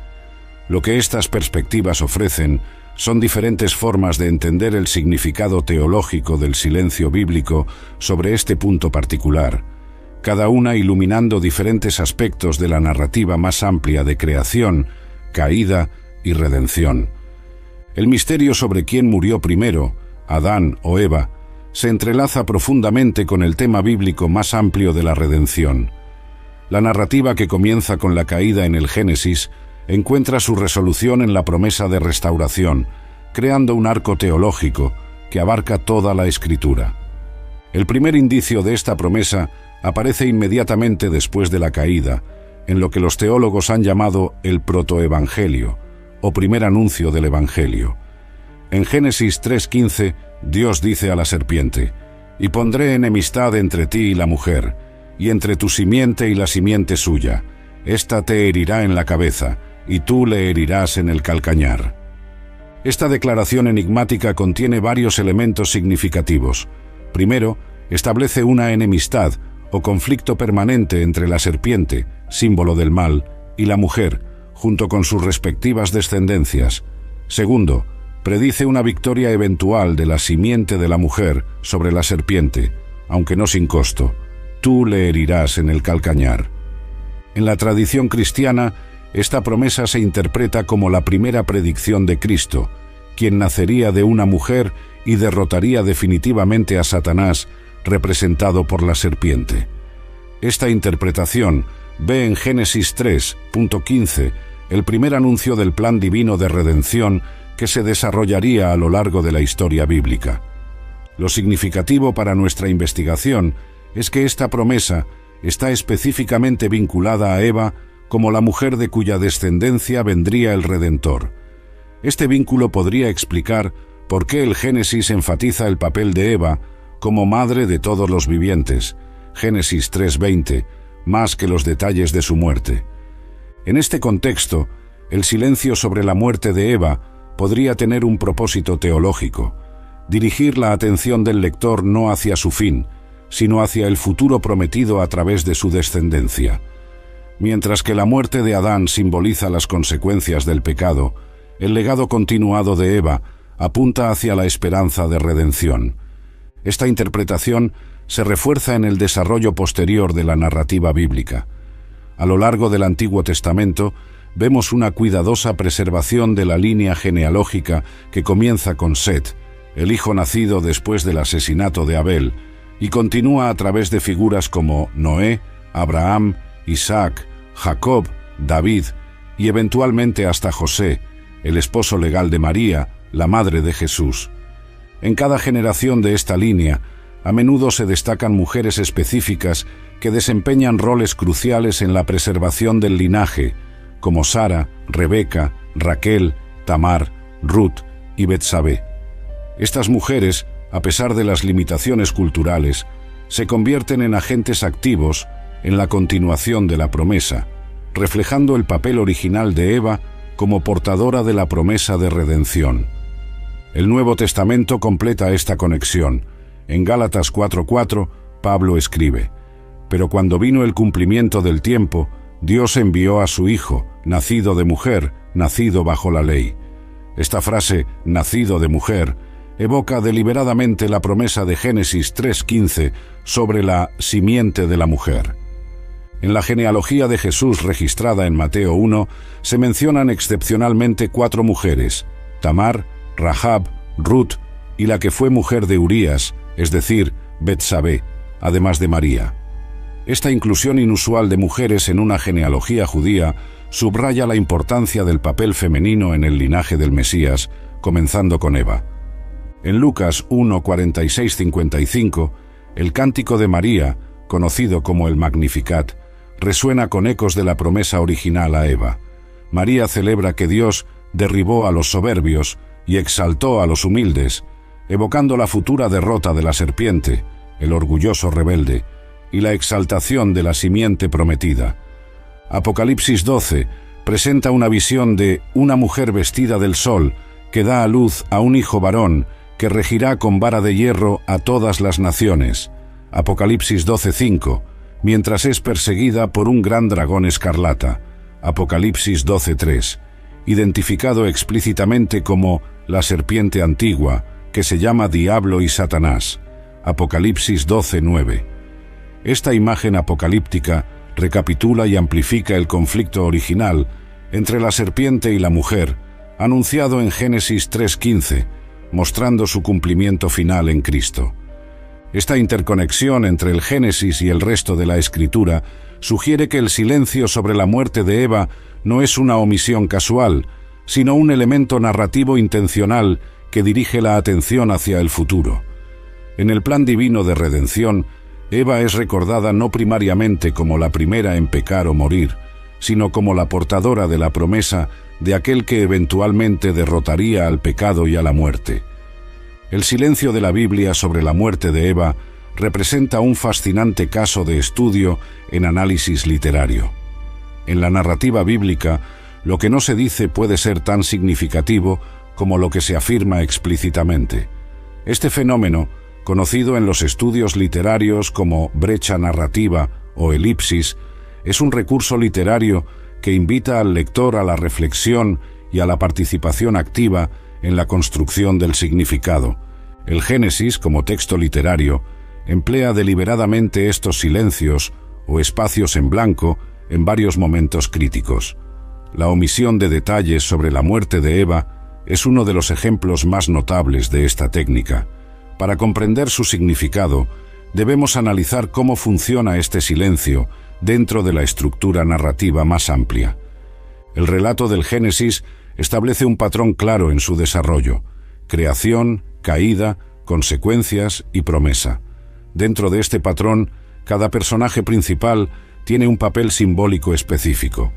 Lo que estas perspectivas ofrecen son diferentes formas de entender el significado teológico del silencio bíblico sobre este punto particular, cada una iluminando diferentes aspectos de la narrativa más amplia de creación, caída y redención. El misterio sobre quién murió primero, Adán o Eva, se entrelaza profundamente con el tema bíblico más amplio de la redención. La narrativa que comienza con la caída en el Génesis encuentra su resolución en la promesa de restauración, creando un arco teológico que abarca toda la Escritura. El primer indicio de esta promesa aparece inmediatamente después de la caída, en lo que los teólogos han llamado el protoevangelio, o primer anuncio del Evangelio. En Génesis 3:15, Dios dice a la serpiente: «Y pondré enemistad entre ti y la mujer, y entre tu simiente y la simiente suya. Ésta te herirá en la cabeza, y tú le herirás en el calcañar». Esta declaración enigmática contiene varios elementos significativos. Primero, establece una enemistad o conflicto permanente entre la serpiente, símbolo del mal, y la mujer, junto con sus respectivas descendencias. Segundo, predice una victoria eventual de la simiente de la mujer sobre la serpiente, aunque no sin costo. Tú le herirás en el calcañar. En la tradición cristiana, esta promesa se interpreta como la primera predicción de Cristo, quien nacería de una mujer y derrotaría definitivamente a Satanás, representado por la serpiente. Esta interpretación ve en Génesis 3:15 el primer anuncio del plan divino de redención que se desarrollaría a lo largo de la historia bíblica. Lo significativo para nuestra investigación es que esta promesa está específicamente vinculada a Eva como la mujer de cuya descendencia vendría el Redentor. Este vínculo podría explicar por qué el Génesis enfatiza el papel de Eva como madre de todos los vivientes, Génesis 3:20, más que los detalles de su muerte. En este contexto, el silencio sobre la muerte de Eva podría tener un propósito teológico: dirigir la atención del lector no hacia su fin, sino hacia el futuro prometido a través de su descendencia. Mientras que la muerte de Adán simboliza las consecuencias del pecado, el legado continuado de Eva apunta hacia la esperanza de redención. Esta interpretación se refuerza en el desarrollo posterior de la narrativa bíblica. A lo largo del Antiguo Testamento, vemos una cuidadosa preservación de la línea genealógica que comienza con Set, el hijo nacido después del asesinato de Abel, y continúa a través de figuras como Noé, Abraham, Isaac, Jacob, David y eventualmente hasta José, el esposo legal de María, la madre de Jesús. En cada generación de esta línea, a menudo se destacan mujeres específicas que desempeñan roles cruciales en la preservación del linaje, como Sara, Rebeca, Raquel, Tamar, Ruth y Betsabé. Estas mujeres, a pesar de las limitaciones culturales, se convierten en agentes activos en la continuación de la promesa, reflejando el papel original de Eva como portadora de la promesa de redención. El Nuevo Testamento completa esta conexión. En Gálatas 4:4, Pablo escribe: «Pero cuando vino el cumplimiento del tiempo, Dios envió a su Hijo, nacido de mujer, nacido bajo la ley». Esta frase, nacido de mujer, evoca deliberadamente la promesa de Génesis 3:15 sobre la simiente de la mujer. En la genealogía de Jesús registrada en Mateo 1, se mencionan excepcionalmente 4 mujeres: Tamar, Rahab, Ruth y la que fue mujer de Urías, es decir, Betsabé, además de María. Esta inclusión inusual de mujeres en una genealogía judía subraya la importancia del papel femenino en el linaje del Mesías, comenzando con Eva. En Lucas 1:46-55, el cántico de María, conocido como el Magnificat, resuena con ecos de la promesa original a Eva. María celebra que Dios derribó a los soberbios y exaltó a los humildes, evocando la futura derrota de la serpiente, el orgulloso rebelde, y la exaltación de la simiente prometida. Apocalipsis 12 presenta una visión de una mujer vestida del sol que da a luz a un hijo varón que regirá con vara de hierro a todas las naciones, Apocalipsis 12:5, mientras es perseguida por un gran dragón escarlata, Apocalipsis 12:3, identificado explícitamente como la serpiente antigua, que se llama Diablo y Satanás, Apocalipsis 12:9. Esta imagen apocalíptica recapitula y amplifica el conflicto original entre la serpiente y la mujer, anunciado en Génesis 3:15, mostrando su cumplimiento final en Cristo. Esta interconexión entre el Génesis y el resto de la Escritura sugiere que el silencio sobre la muerte de Eva no es una omisión casual, sino un elemento narrativo intencional que dirige la atención hacia el futuro. En el plan divino de redención, Eva es recordada no primariamente como la primera en pecar o morir, sino como la portadora de la promesa de aquel que eventualmente derrotaría al pecado y a la muerte. El silencio de la Biblia sobre la muerte de Eva representa un fascinante caso de estudio en análisis literario. En la narrativa bíblica, lo que no se dice puede ser tan significativo como lo que se afirma explícitamente. Este fenómeno, conocido en los estudios literarios como brecha narrativa o elipsis, es un recurso literario que invita al lector a la reflexión y a la participación activa en la construcción del significado. El Génesis, como texto literario, emplea deliberadamente estos silencios o espacios en blanco en varios momentos críticos. La omisión de detalles sobre la muerte de Eva es uno de los ejemplos más notables de esta técnica. Para comprender su significado, debemos analizar cómo funciona este silencio dentro de la estructura narrativa más amplia. El relato del Génesis establece un patrón claro en su desarrollo: creación, caída, consecuencias y promesa. Dentro de este patrón, cada personaje principal tiene un papel simbólico específico.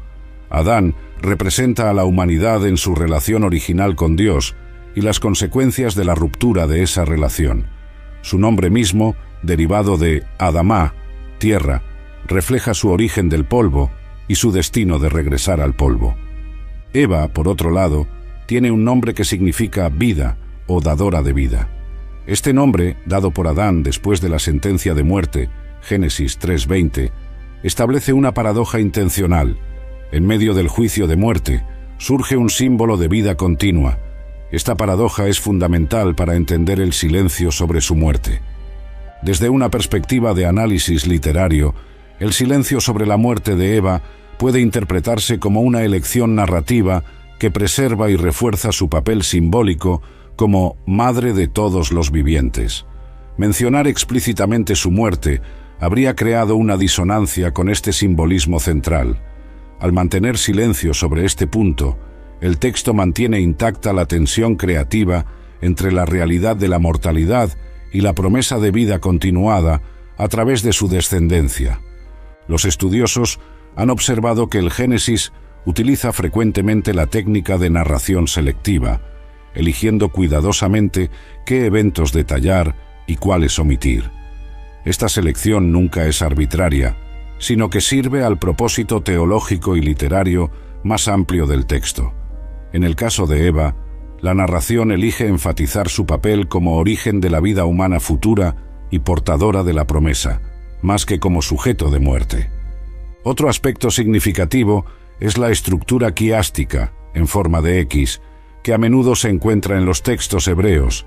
Adán representa a la humanidad en su relación original con Dios y las consecuencias de la ruptura de esa relación. Su nombre mismo, derivado de Adamá, tierra, refleja su origen del polvo y su destino de regresar al polvo. Eva, por otro lado, tiene un nombre que significa vida o dadora de vida. Este nombre, dado por Adán después de la sentencia de muerte, Génesis 3:20, establece una paradoja intencional. En medio del juicio de muerte, surge un símbolo de vida continua. Esta paradoja es fundamental para entender el silencio sobre su muerte. Desde una perspectiva de análisis literario, el silencio sobre la muerte de Eva puede interpretarse como una elección narrativa que preserva y refuerza su papel simbólico como madre de todos los vivientes. Mencionar explícitamente su muerte habría creado una disonancia con este simbolismo central. Al mantener silencio sobre este punto, el texto mantiene intacta la tensión creativa entre la realidad de la mortalidad y la promesa de vida continuada a través de su descendencia. Los estudiosos han observado que el Génesis utiliza frecuentemente la técnica de narración selectiva, eligiendo cuidadosamente qué eventos detallar y cuáles omitir. Esta selección nunca es arbitraria, sino que sirve al propósito teológico y literario más amplio del texto. En el caso de Eva, la narración elige enfatizar su papel como origen de la vida humana futura y portadora de la promesa, más que como sujeto de muerte. Otro aspecto significativo es la estructura quiástica, en forma de X, que a menudo se encuentra en los textos hebreos.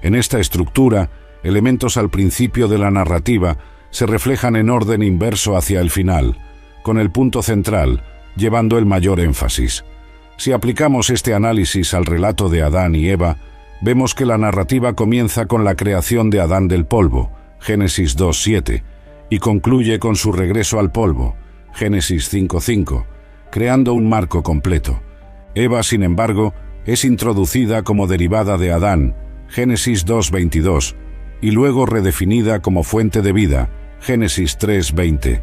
En esta estructura, elementos al principio de la narrativa se reflejan en orden inverso hacia el final, con el punto central, llevando el mayor énfasis. Si aplicamos este análisis al relato de Adán y Eva, vemos que la narrativa comienza con la creación de Adán del polvo, Génesis 2:7, y concluye con su regreso al polvo, Génesis 5:5, creando un marco completo. Eva, sin embargo, es introducida como derivada de Adán, Génesis 2:22, y luego redefinida como fuente de vida, Génesis 3:20.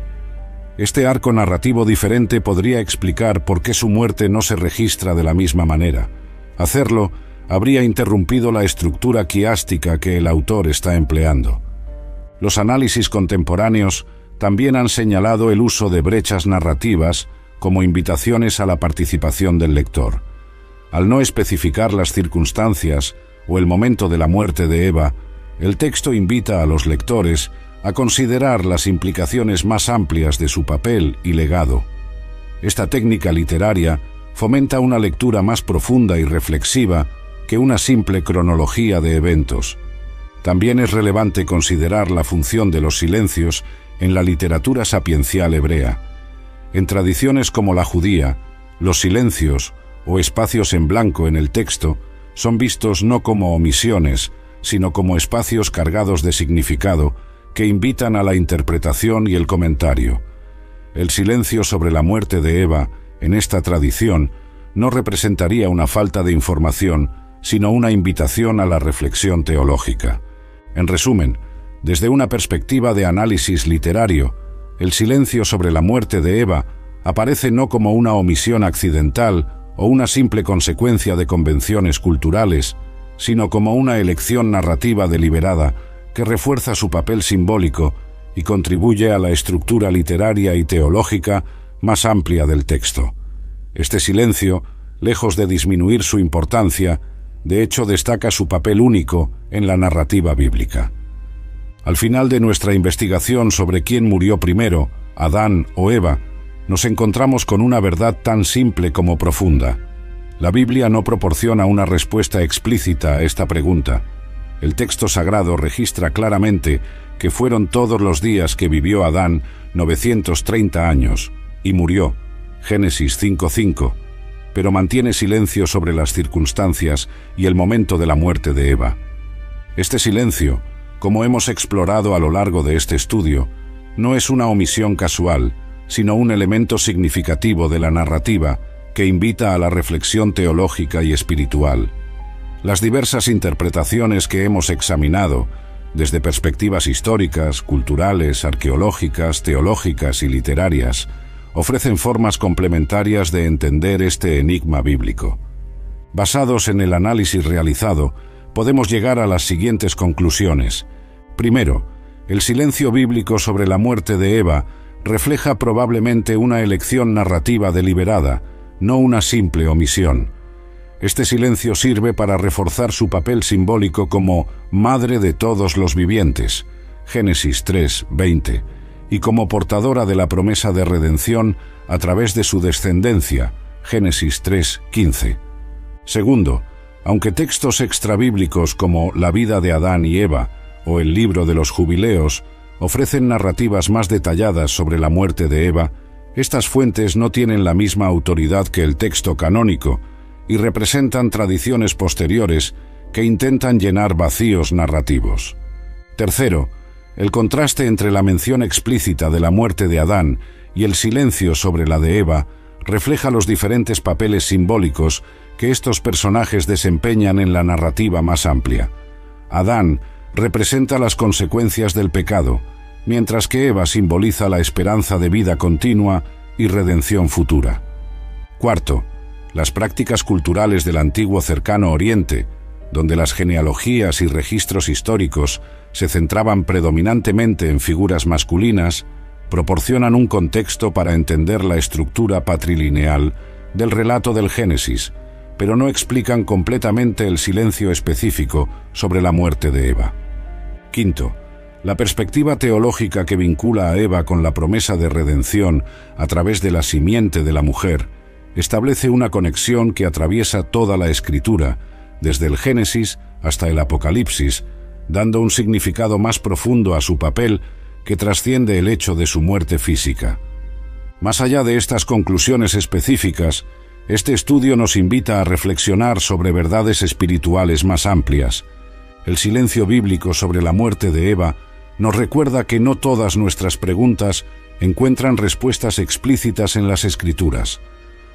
Este arco narrativo diferente podría explicar por qué su muerte no se registra de la misma manera. Hacerlo habría interrumpido la estructura quiástica que el autor está empleando. Los análisis contemporáneos también han señalado el uso de brechas narrativas como invitaciones a la participación del lector. Al no especificar las circunstancias o el momento de la muerte de Eva, el texto invita a los lectores a considerar las implicaciones más amplias de su papel y legado. Esta técnica literaria fomenta una lectura más profunda y reflexiva que una simple cronología de eventos. También es relevante considerar la función de los silencios en la literatura sapiencial hebrea. En tradiciones como la judía, los silencios o espacios en blanco en el texto son vistos no como omisiones, sino como espacios cargados de significado que invitan a la interpretación y el comentario. El silencio sobre la muerte de Eva, en esta tradición, no representaría una falta de información, sino una invitación a la reflexión teológica. En resumen, desde una perspectiva de análisis literario, el silencio sobre la muerte de Eva aparece no como una omisión accidental o una simple consecuencia de convenciones culturales, sino como una elección narrativa deliberada que refuerza su papel simbólico y contribuye a la estructura literaria y teológica más amplia del texto. Este silencio, lejos de disminuir su importancia, de hecho destaca su papel único en la narrativa bíblica. Al final de nuestra investigación sobre quién murió primero, Adán o Eva, nos encontramos con una verdad tan simple como profunda. La Biblia no proporciona una respuesta explícita a esta pregunta. El texto sagrado registra claramente que fueron todos los días que vivió Adán 930 años y murió, Génesis 5:5, pero mantiene silencio sobre las circunstancias y el momento de la muerte de Eva. Este silencio, como hemos explorado a lo largo de este estudio, no es una omisión casual, sino un elemento significativo de la narrativa que invita a la reflexión teológica y espiritual. Las diversas interpretaciones que hemos examinado, desde perspectivas históricas, culturales, arqueológicas, teológicas y literarias, ofrecen formas complementarias de entender este enigma bíblico. Basados en el análisis realizado, podemos llegar a las siguientes conclusiones. Primero, el silencio bíblico sobre la muerte de Eva refleja probablemente una elección narrativa deliberada, no una simple omisión. Este silencio sirve para reforzar su papel simbólico como madre de todos los vivientes, Génesis 3:20, y como portadora de la promesa de redención a través de su descendencia, Génesis 3:15. Segundo, aunque textos extrabíblicos como la vida de Adán y Eva o el libro de los Jubileos ofrecen narrativas más detalladas sobre la muerte de Eva, estas fuentes no tienen la misma autoridad que el texto canónico y representan tradiciones posteriores que intentan llenar vacíos narrativos. Tercero, el contraste entre la mención explícita de la muerte de Adán y el silencio sobre la de Eva refleja los diferentes papeles simbólicos que estos personajes desempeñan en la narrativa más amplia. Adán representa las consecuencias del pecado, mientras que Eva simboliza la esperanza de vida continua y redención futura. Cuarto, las prácticas culturales del antiguo Cercano Oriente, donde las genealogías y registros históricos se centraban predominantemente en figuras masculinas, proporcionan un contexto para entender la estructura patrilineal del relato del Génesis, pero no explican completamente el silencio específico sobre la muerte de Eva. Quinto, la perspectiva teológica que vincula a Eva con la promesa de redención a través de la simiente de la mujer establece una conexión que atraviesa toda la Escritura, desde el Génesis hasta el Apocalipsis, dando un significado más profundo a su papel que trasciende el hecho de su muerte física. Más allá de estas conclusiones específicas, este estudio nos invita a reflexionar sobre verdades espirituales más amplias. El silencio bíblico sobre la muerte de Eva nos recuerda que no todas nuestras preguntas encuentran respuestas explícitas en las Escrituras.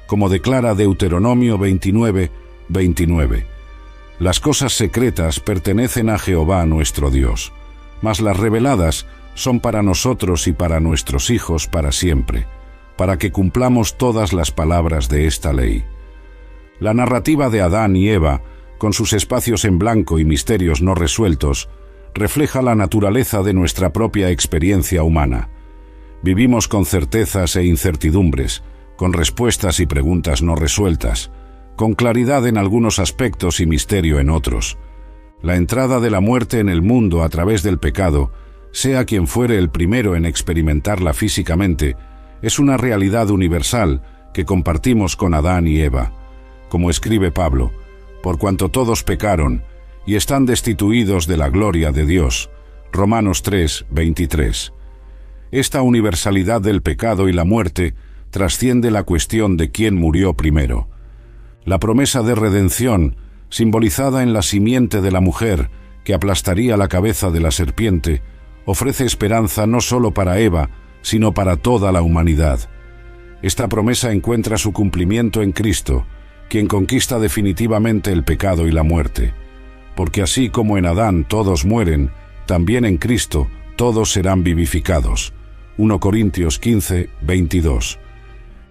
Como declara Deuteronomio 29:29. Las cosas secretas pertenecen a Jehová nuestro Dios, mas las reveladas son para nosotros y para nuestros hijos para siempre, para que cumplamos todas las palabras de esta ley. La narrativa de Adán y Eva, con sus espacios en blanco y misterios no resueltos, refleja la naturaleza de nuestra propia experiencia humana. Vivimos con certezas e incertidumbres, con respuestas y preguntas no resueltas, con claridad en algunos aspectos y misterio en otros. La entrada de la muerte en el mundo a través del pecado, sea quien fuere el primero en experimentarla físicamente, es una realidad universal que compartimos con Adán y Eva. Como escribe Pablo, por cuanto todos pecaron y están destituidos de la gloria de Dios. Romanos 3, 23. Esta universalidad del pecado y la muerte trasciende la cuestión de quién murió primero. La promesa de redención, simbolizada en la simiente de la mujer que aplastaría la cabeza de la serpiente, ofrece esperanza no solo para Eva, sino para toda la humanidad. Esta promesa encuentra su cumplimiento en Cristo, quien conquista definitivamente el pecado y la muerte. Porque así como en Adán todos mueren, también en Cristo todos serán vivificados. 1 Corintios 15, 22.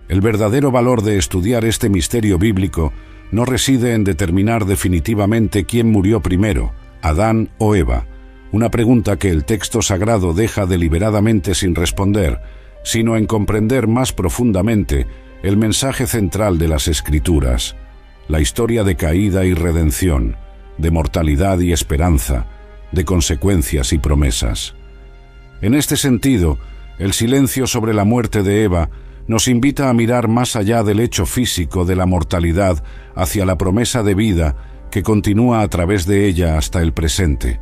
El verdadero valor de estudiar este misterio bíblico no reside en determinar definitivamente quién murió primero, Adán o Eva, una pregunta que el texto sagrado deja deliberadamente sin responder, sino en comprender más profundamente el mensaje central de las Escrituras, la historia de caída y redención, de mortalidad y esperanza, de consecuencias y promesas. En este sentido, el silencio sobre la muerte de Eva nos invita a mirar más allá del hecho físico de la mortalidad hacia la promesa de vida que continúa a través de ella hasta el presente.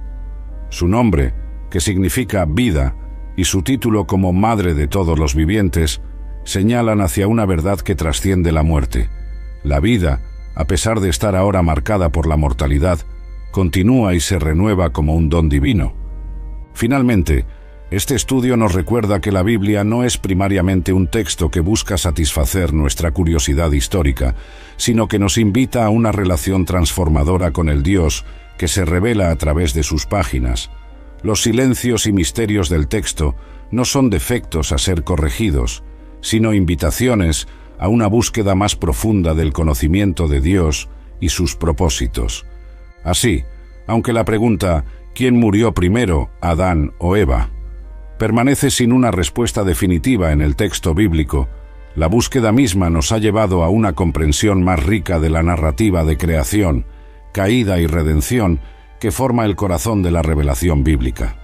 Su nombre, que significa vida, y su título como Madre de todos los vivientes, señalan hacia una verdad que trasciende la muerte. La vida, a pesar de estar ahora marcada por la mortalidad, continúa y se renueva como un don divino. Finalmente, este estudio nos recuerda que la Biblia no es primariamente un texto que busca satisfacer nuestra curiosidad histórica, sino que nos invita a una relación transformadora con el Dios que se revela a través de sus páginas. Los silencios y misterios del texto no son defectos a ser corregidos, sino invitaciones a una búsqueda más profunda del conocimiento de Dios y sus propósitos. Así, aunque la pregunta ¿quién murió primero, Adán o Eva?, permanece sin una respuesta definitiva en el texto bíblico, la búsqueda misma nos ha llevado a una comprensión más rica de la narrativa de creación, caída y redención que forma el corazón de la revelación bíblica.